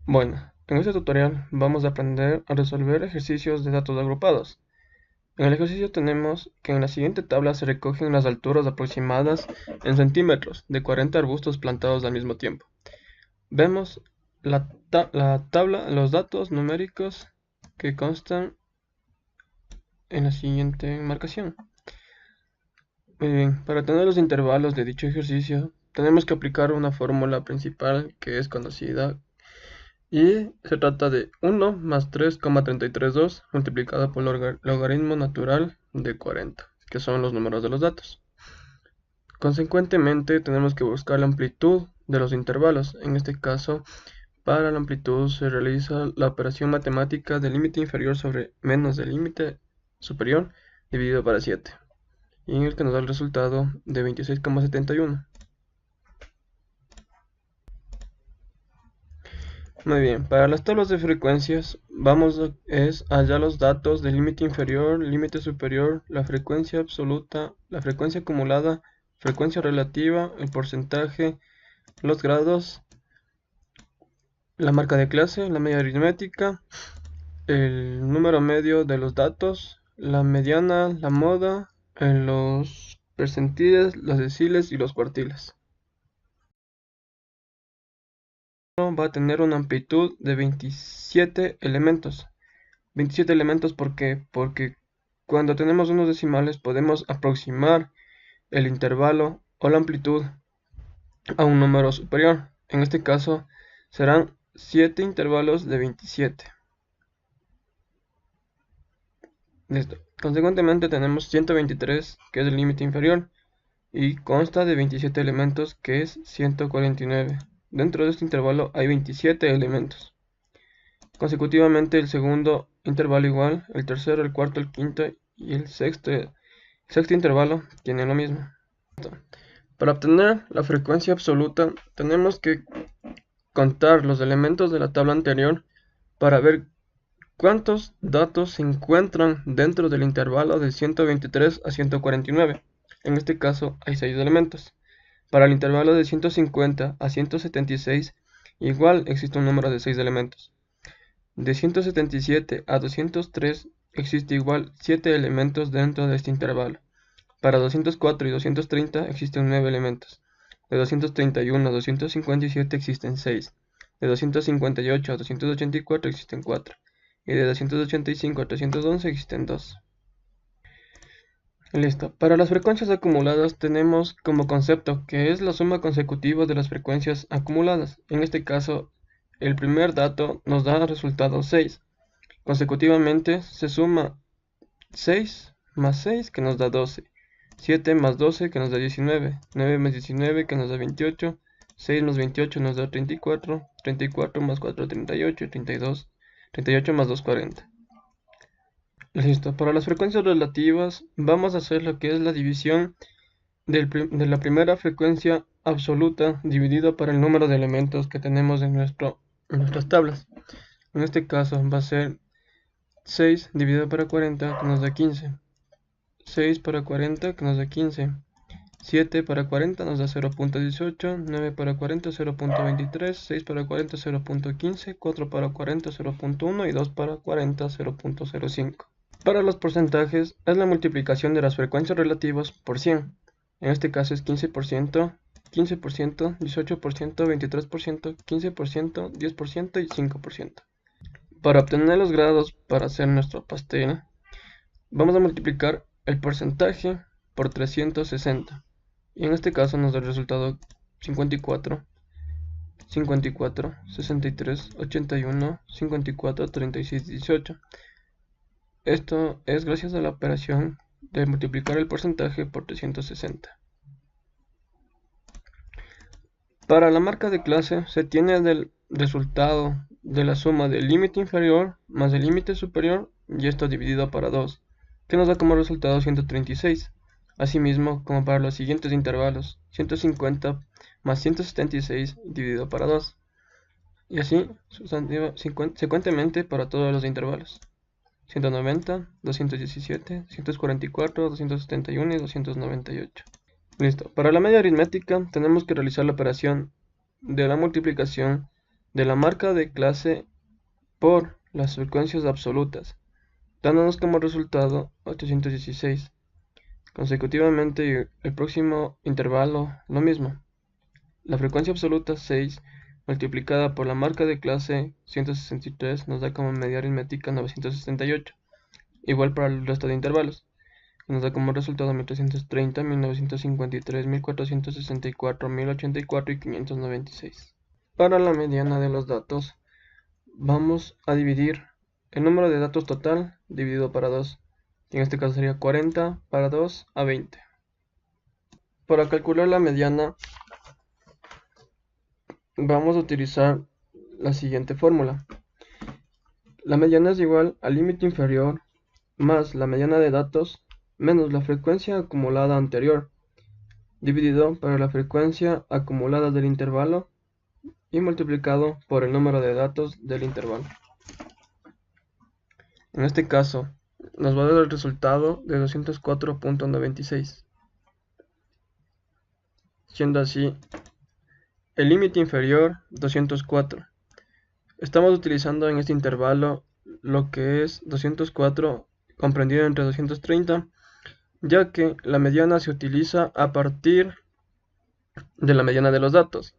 Bueno, en este tutorial vamos a aprender a resolver ejercicios de datos agrupados. En el ejercicio tenemos que en la siguiente tabla se recogen las alturas aproximadas en centímetros de 40 arbustos plantados al mismo tiempo. Vemos la tabla, los datos numéricos que constan en la siguiente marcación. Muy bien, para tener los intervalos de dicho ejercicio tenemos que aplicar una fórmula principal que es conocida y se trata de 1 más 3,332 multiplicado por el logaritmo natural de 40, que son los números de los datos. Consecuentemente, tenemos que buscar la amplitud de los intervalos. En este caso, para la amplitud se realiza la operación matemática del límite inferior sobre menos del límite superior dividido para 7, y en el que nos da el resultado de 26,71. Muy bien, para las tablas de frecuencias vamos es hallar los datos del límite inferior, límite superior, la frecuencia absoluta, la frecuencia acumulada, frecuencia relativa, el porcentaje, los grados, la marca de clase, la media aritmética, el número medio de los datos, la mediana, la moda, los percentiles, los deciles y los cuartiles. Va a tener una amplitud de 27 elementos. 27 elementos porque cuando tenemos unos decimales podemos aproximar el intervalo o la amplitud a un número superior. En este caso serán 7 intervalos de 27. Listo. Consecuentemente tenemos 123, que es el límite inferior, y consta de 27 elementos, que es 149. Dentro de este intervalo hay 27 elementos. Consecutivamente el segundo intervalo igual, el tercero, el cuarto, el quinto y el sexto intervalo tienen lo mismo. Para obtener la frecuencia absoluta tenemos que contar los elementos de la tabla anterior para ver cuántos datos se encuentran dentro del intervalo de 123 a 149. En este caso hay 6 elementos. Para el intervalo de 150 a 176 igual existe un número de 6 elementos. De 177 a 203 existe igual 7 elementos dentro de este intervalo. Para 204 y 230 existen 9 elementos. De 231 a 257 existen 6. De 258 a 284 existen 4. Y de 285 a 311 existen 2. Listo. Para las frecuencias acumuladas tenemos como concepto que es la suma consecutiva de las frecuencias acumuladas. En este caso, el primer dato nos da el resultado 6. Consecutivamente se suma 6 más 6 que nos da 12. 7 más 12 que nos da 19. 9 más 19 que nos da 28. 6 más 28 nos da 34. 34 más 4 38. 32. 38 más 2 40. Listo. Para las frecuencias relativas vamos a hacer lo que es la división de la primera frecuencia absoluta dividida por el número de elementos que tenemos en nuestras tablas. En este caso va a ser 6 dividido por 40 que nos da 15. 6 para 40 que nos da 15. 7 para 40 nos da 0.18. 9 para 40 0.23. 6 para 40 0.15. 4 para 40 0.1 y 2 para 40 0.05. Para los porcentajes es la multiplicación de las frecuencias relativas por 100. En este caso es 15%, 15%, 18%, 23%, 15%, 10% y 5%. Para obtener los grados para hacer nuestro pastel, vamos a multiplicar el porcentaje por 360. Y en este caso nos da el resultado 54, 54, 63, 81, 54, 36, 18. Esto es gracias a la operación de multiplicar el porcentaje por 360. Para la marca de clase se tiene del resultado de la suma del límite inferior más el límite superior y esto dividido para 2, que nos da como resultado 136. Asimismo, como para los siguientes intervalos, 150 más 176 dividido para 2. Y así secuentemente para todos los intervalos. 190, 217, 144, 271 y 298. Listo. Para la media aritmética tenemos que realizar la operación de la multiplicación de la marca de clase por las frecuencias absolutas, dándonos como resultado 816. Consecutivamente, y el próximo intervalo lo mismo. La frecuencia absoluta 6 multiplicada por la marca de clase 163 nos da como media aritmética 978. Igual para el resto de intervalos. Nos da como resultado 1330, 1953, 1464, 1084 y 596. Para la mediana de los datos, vamos a dividir el número de datos total dividido para 2. En este caso sería 40 para 2 a 20. Para calcular la mediana, vamos a utilizar la siguiente fórmula. La mediana es igual al límite inferior más la mediana de datos menos la frecuencia acumulada anterior, dividido por la frecuencia acumulada del intervalo y multiplicado por el número de datos del intervalo. En este caso, nos va a dar el resultado de 204.96. Siendo así, el límite inferior 204. Estamos utilizando en este intervalo lo que es 204 comprendido entre 230, ya que la mediana se utiliza a partir de la mediana de los datos,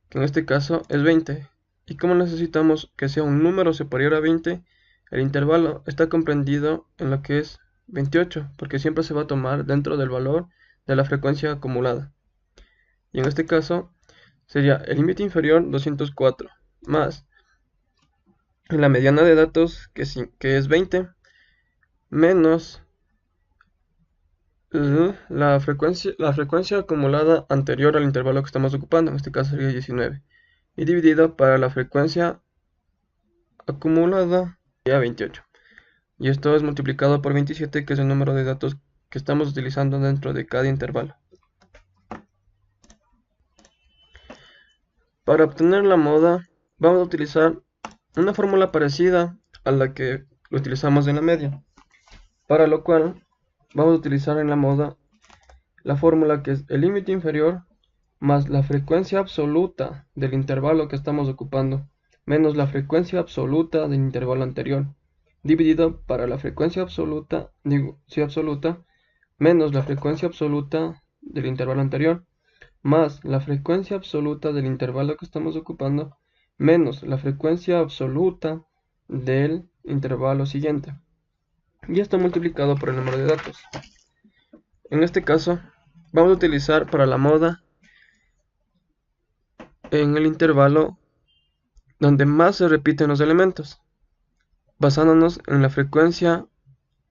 que en este caso es 20. Y como necesitamos que sea un número superior a 20, el intervalo está comprendido en lo que es 28, porque siempre se va a tomar dentro del valor de la frecuencia acumulada. Y en este caso sería el límite inferior 204 más la mediana de datos que es 20 menos la frecuencia acumulada anterior al intervalo que estamos ocupando, en este caso sería 19, y dividido para la frecuencia acumulada sería 28. Y esto es multiplicado por 27, que es el número de datos que estamos utilizando dentro de cada intervalo. Para obtener la moda, vamos a utilizar una fórmula parecida a la que utilizamos en la media, para lo cual vamos a utilizar en la moda la fórmula que es el límite inferior más la frecuencia absoluta del intervalo que estamos ocupando, menos la frecuencia absoluta del intervalo anterior, dividido para la frecuencia absoluta, absoluta, menos la frecuencia absoluta del intervalo anterior, más la frecuencia absoluta del intervalo que estamos ocupando, menos la frecuencia absoluta del intervalo siguiente. Y esto multiplicado por el número de datos. En este caso, vamos a utilizar para la moda en el intervalo donde más se repiten los elementos, basándonos en la frecuencia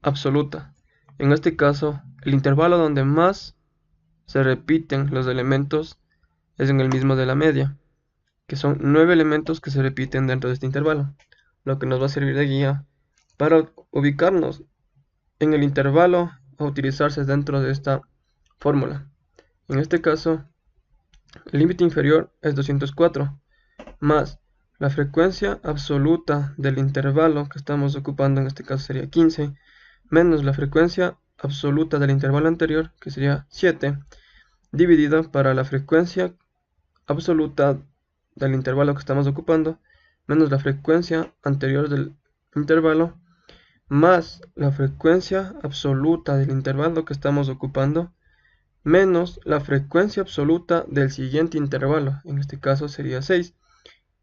absoluta. En este caso, el intervalo donde más se repiten los elementos es en el mismo de la media, que son 9 elementos que se repiten dentro de este intervalo, lo que nos va a servir de guía para ubicarnos en el intervalo a utilizarse dentro de esta fórmula. En este caso, el límite inferior es 204, más la frecuencia absoluta del intervalo que estamos ocupando, en este caso sería 15, menos la frecuencia absoluta del intervalo anterior, que sería 7, dividido para la frecuencia absoluta del intervalo que estamos ocupando, menos la frecuencia anterior del intervalo, más la frecuencia absoluta del intervalo que estamos ocupando, menos la frecuencia absoluta del siguiente intervalo, en este caso sería 6.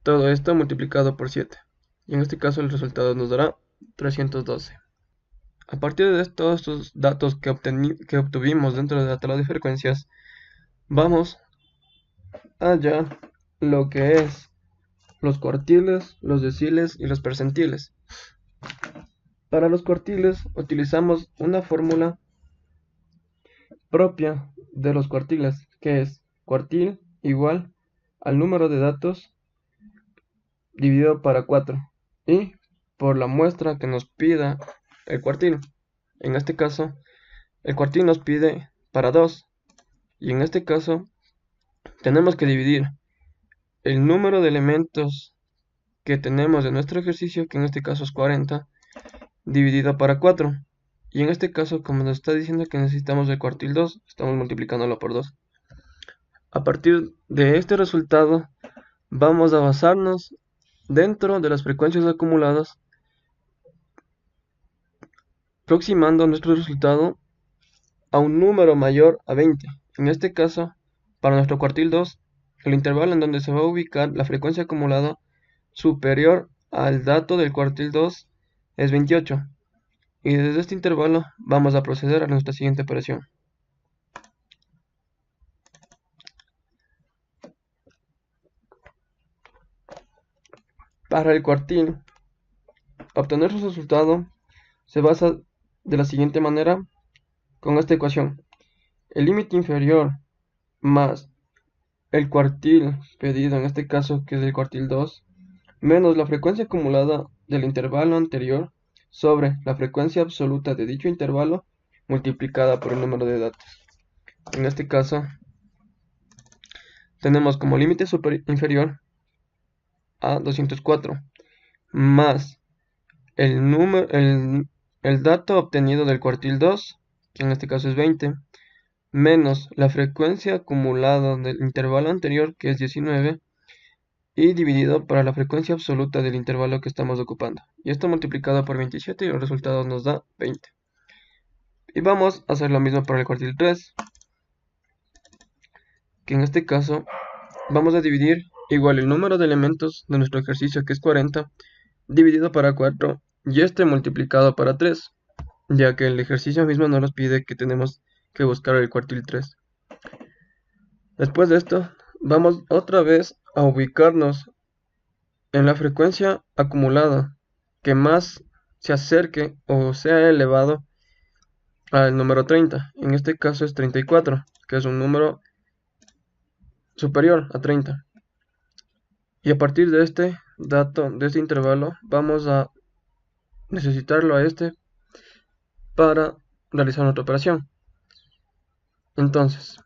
Todo esto multiplicado por 7. Y en este caso el resultado nos dará 312. A partir de todos estos datos que obtuvimos dentro de la tabla de frecuencias, vamos a hallar lo que es los cuartiles, los deciles y los percentiles. Para los cuartiles utilizamos una fórmula propia de los cuartiles, que es cuartil igual al número de datos dividido para 4 y por la muestra que nos pida el cuartil. En este caso, el cuartil nos pide para 2 y en este caso tenemos que dividir el número de elementos que tenemos de nuestro ejercicio, que en este caso es 40, dividido para 4. Y en este caso, como nos está diciendo que necesitamos el cuartil 2, estamos multiplicándolo por 2. A partir de este resultado, vamos a basarnos dentro de las frecuencias acumuladas, aproximando nuestro resultado a un número mayor a 20. En este caso, para nuestro cuartil 2, el intervalo en donde se va a ubicar la frecuencia acumulada superior al dato del cuartil 2 es 28. Y desde este intervalo vamos a proceder a nuestra siguiente operación. Para el cuartil, obtener su resultado se basa de la siguiente manera con esta ecuación. El límite inferior más el cuartil pedido, en este caso que es el cuartil 2, menos la frecuencia acumulada del intervalo anterior sobre la frecuencia absoluta de dicho intervalo multiplicada por el número de datos. En este caso tenemos como límite inferior a 204 más el dato obtenido del cuartil 2, que en este caso es 20, menos la frecuencia acumulada del intervalo anterior, que es 19, y dividido para la frecuencia absoluta del intervalo que estamos ocupando. Y esto multiplicado por 27 y el resultado nos da 20. Y vamos a hacer lo mismo para el cuartil 3, que en este caso vamos a dividir igual el número de elementos de nuestro ejercicio, que es 40, dividido para 4 y este multiplicado para 3, ya que el ejercicio mismo no nos pide que tenemos que buscar el cuartil 3. Después de esto, vamos otra vez a ubicarnos en la frecuencia acumulada que más se acerque o sea elevado al número 30. En este caso es 34, que es un número superior a 30. Y a partir de este dato, de este intervalo, vamos a necesitarlo a este para realizar nuestra operación. Entonces,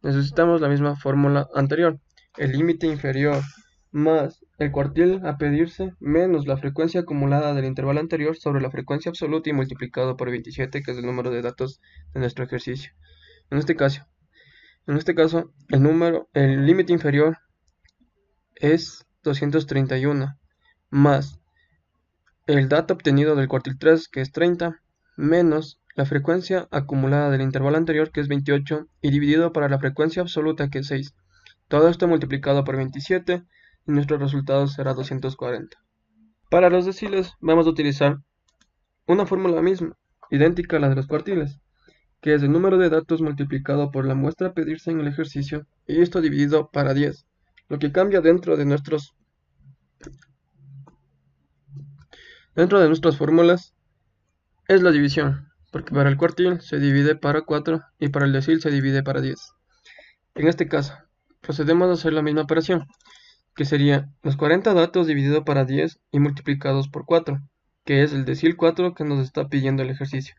necesitamos la misma fórmula anterior. El límite inferior más el cuartil a pedirse menos la frecuencia acumulada del intervalo anterior sobre la frecuencia absoluta y multiplicado por 27, que es el número de datos de nuestro ejercicio. En este caso, el límite inferior es 231 más el dato obtenido del cuartil 3, que es 30, menos la frecuencia acumulada del intervalo anterior, que es 28, y dividido para la frecuencia absoluta, que es 6. Todo esto multiplicado por 27 y nuestro resultado será 240. Para los deciles vamos a utilizar una fórmula misma, idéntica a la de los cuartiles, que es el número de datos multiplicado por la muestra a pedirse en el ejercicio y esto dividido para 10. Lo que cambia dentro de nuestras fórmulas es la división, porque para el cuartil se divide para 4 y para el decil se divide para 10. En este caso, procedemos a hacer la misma operación, que sería los 40 datos dividido para 10 y multiplicados por 4, que es el decil 4 que nos está pidiendo el ejercicio.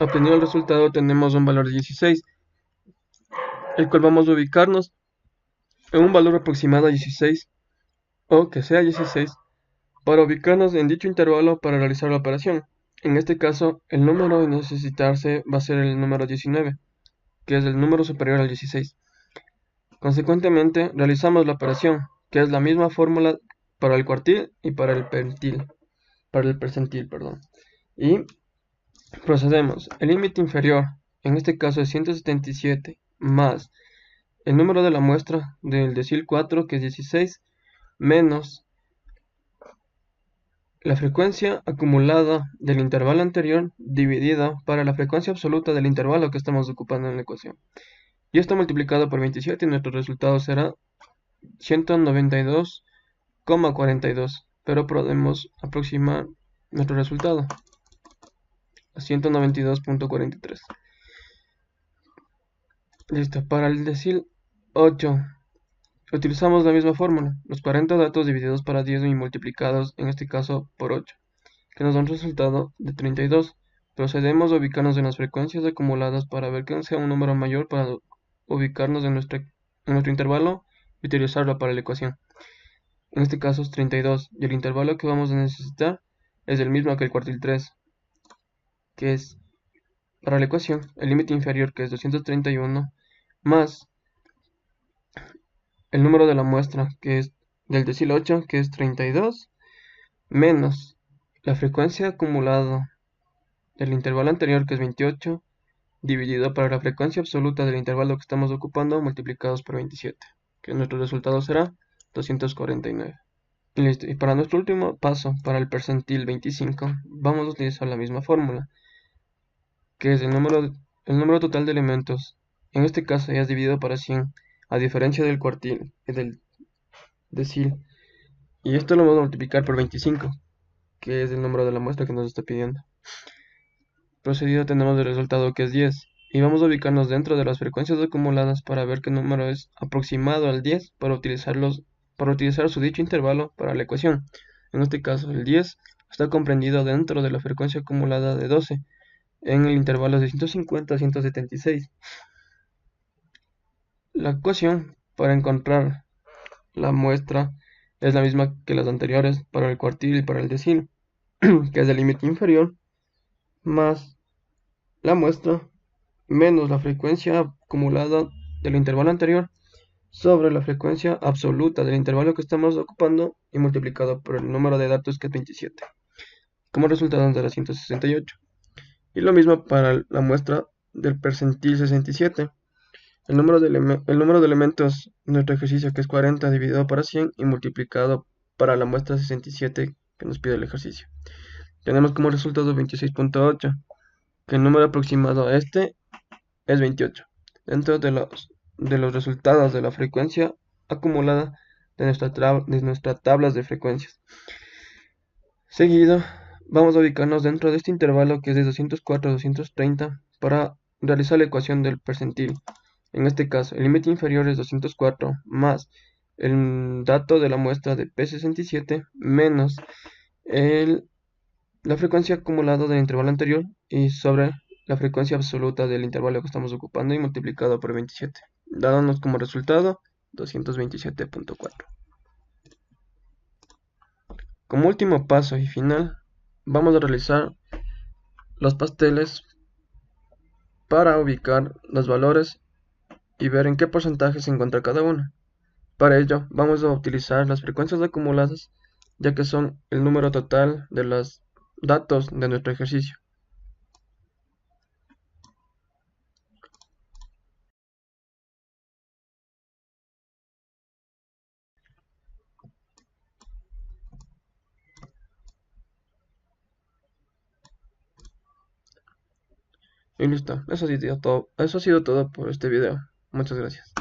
Obtenido el resultado tenemos un valor de 16, el cual vamos a ubicarnos en un valor aproximado a 16, o que sea 16, para ubicarnos en dicho intervalo para realizar la operación. En este caso, el número a necesitarse va a ser el número 19, que es el número superior al 16. Consecuentemente, realizamos la operación, que es la misma fórmula para el cuartil y para el percentil, perdón. Y procedemos. El límite inferior, en este caso es 177, más el número de la muestra del decil 4, que es 16, menos la frecuencia acumulada del intervalo anterior dividida para la frecuencia absoluta del intervalo que estamos ocupando en la ecuación. Y esto multiplicado por 27 y nuestro resultado será 192,42. Pero podemos aproximar nuestro resultado a 192,43. Listo. Para el decil 8 utilizamos la misma fórmula, los 40 datos divididos para 10 y multiplicados, en este caso, por 8, que nos da un resultado de 32. Procedemos a ubicarnos en las frecuencias acumuladas para ver que sea un número mayor para ubicarnos en nuestro intervalo y utilizarlo para la ecuación. En este caso es 32 y el intervalo que vamos a necesitar es el mismo que el cuartil 3, que es para la ecuación el límite inferior, que es 231, más el número de la muestra, que es del decil 8, que es 32, menos la frecuencia acumulada del intervalo anterior, que es 28, dividido para la frecuencia absoluta del intervalo que estamos ocupando, multiplicados por 27, que nuestro resultado será 249. Y listo. Y para nuestro último paso, para el percentil 25, vamos a utilizar la misma fórmula, que es el número total de elementos. En este caso ya es dividido para 100, a diferencia del cuartil y del decil. Y esto lo vamos a multiplicar por 25, que es el número de la muestra que nos está pidiendo. Procedido tenemos el resultado, que es 10. Y vamos a ubicarnos dentro de las frecuencias acumuladas para ver qué número es aproximado al 10 para utilizar su dicho intervalo para la ecuación. En este caso, el 10 está comprendido dentro de la frecuencia acumulada de 12, en el intervalo de 150 a 176. La ecuación para encontrar la muestra es la misma que las anteriores para el cuartil y para el decil, que es el límite inferior más la muestra menos la frecuencia acumulada del intervalo anterior sobre la frecuencia absoluta del intervalo que estamos ocupando y multiplicado por el número de datos, que es 27. Como resultado nos dará 168. Y lo mismo para la muestra del percentil 67. El número de elementos de nuestro ejercicio, que es 40, dividido para 100 y multiplicado para la muestra 67 que nos pide el ejercicio. Tenemos como resultado 26.8, que el número aproximado a este es 28. Dentro de los resultados de la frecuencia acumulada de nuestras tablas de frecuencias. Seguido, vamos a ubicarnos dentro de este intervalo, que es de 204 a 230, para realizar la ecuación del percentil. En este caso, el límite inferior es 204 más el dato de la muestra de P67 menos la frecuencia acumulada del intervalo anterior y sobre la frecuencia absoluta del intervalo que estamos ocupando y multiplicado por 27, dándonos como resultado 227.4. Como último paso y final, vamos a realizar los pasteles para ubicar los valores y ver en qué porcentaje se encuentra cada uno. Para ello, vamos a utilizar las frecuencias acumuladas, ya que son el número total de los datos de nuestro ejercicio. Y listo, eso ha sido todo por este video. Muchas gracias.